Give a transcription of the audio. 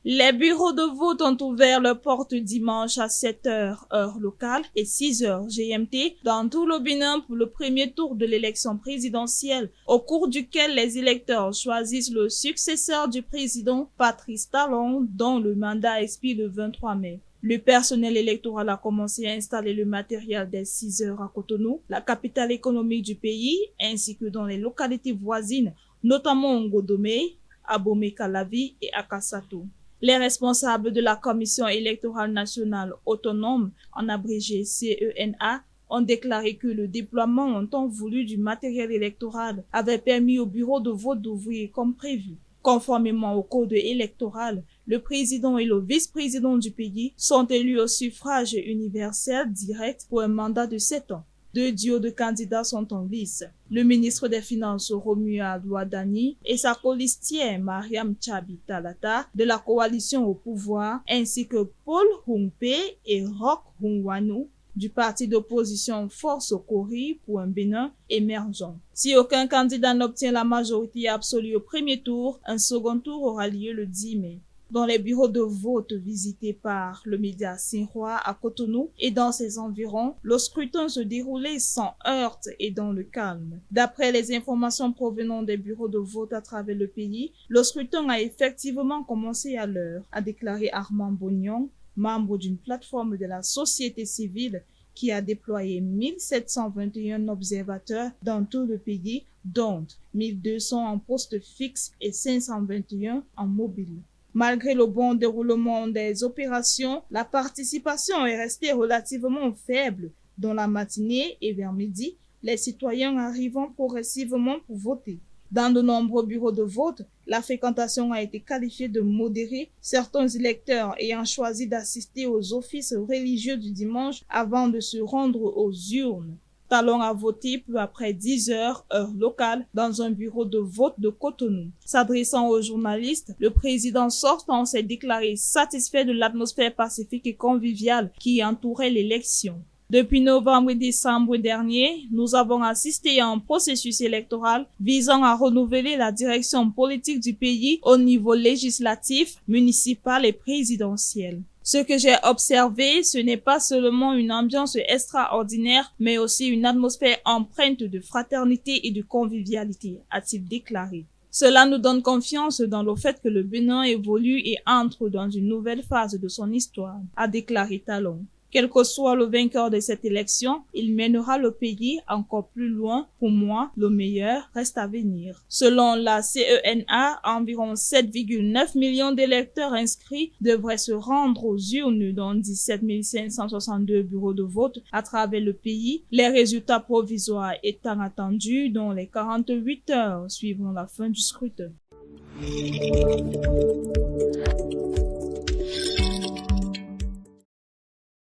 Les bureaux de vote ont ouvert leurs portes dimanche à 7 heures heure locale et 6 heures GMT dans tout le Bénin pour le premier tour de l'élection présidentielle, au cours duquel les électeurs choisissent le successeur du président Patrice Talon, dont le mandat expire le 23 mai. Le personnel électoral a commencé à installer le matériel dès 6 heures à Cotonou, la capitale économique du pays, ainsi que dans les localités voisines, notamment Ngodome, Abomey-Calavi et Akassatou. Les responsables de la Commission électorale nationale autonome, en abrégé CENA, ont déclaré que le déploiement en temps voulu du matériel électoral avait permis au bureau de vote d'ouvrir comme prévu. Conformément au code électoral, le président et le vice-président du pays sont élus au suffrage universel direct pour un mandat de 7 ans. 2 duos de candidats sont en lice. Le ministre des Finances Romuald Wadani et sa colistière Mariam Tchabi Talata de la coalition au pouvoir, ainsi que Paul Humpe et Roch Hungwanu du parti d'opposition Force Kori pour un Bénin émergent. Si aucun candidat n'obtient la majorité absolue au premier tour, un second tour aura lieu le 10 mai. Dans les bureaux de vote visités par le média Sinhua à Cotonou et dans ses environs, le scrutin se déroulait sans heurts et dans le calme. D'après les informations provenant des bureaux de vote à travers le pays, le scrutin a effectivement commencé à l'heure, a déclaré Armand Bognon, membre d'une plateforme de la société civile qui a déployé 1721 observateurs dans tout le pays, dont 1200 en poste fixe et 521 en mobile. Malgré le bon déroulement des opérations, la participation est restée relativement faible dans la matinée et vers midi, les citoyens arrivant progressivement pour voter. Dans de nombreux bureaux de vote, la fréquentation a été qualifiée de modérée, certains électeurs ayant choisi d'assister aux offices religieux du dimanche avant de se rendre aux urnes. Talon a voté peu après 10 heures heure locale dans un bureau de vote de Cotonou. S'adressant aux journalistes, le président sortant s'est déclaré satisfait de l'atmosphère pacifique et conviviale qui entourait l'élection. Depuis novembre et décembre dernier, nous avons assisté à un processus électoral visant à renouveler la direction politique du pays au niveau législatif, municipal et présidentiel. Ce que j'ai observé, ce n'est pas seulement une ambiance extraordinaire, mais aussi une atmosphère empreinte de fraternité et de convivialité, a-t-il déclaré. Cela nous donne confiance dans le fait que le Bénin évolue et entre dans une nouvelle phase de son histoire, a déclaré Talon. Quel que soit le vainqueur de cette élection, il mènera le pays encore plus loin. Pour moi, le meilleur reste à venir. Selon la CENA, environ 7,9 millions d'électeurs inscrits devraient se rendre aux urnes dans 17 562 bureaux de vote à travers le pays, les résultats provisoires étant attendus dans les 48 heures suivant la fin du scrutin.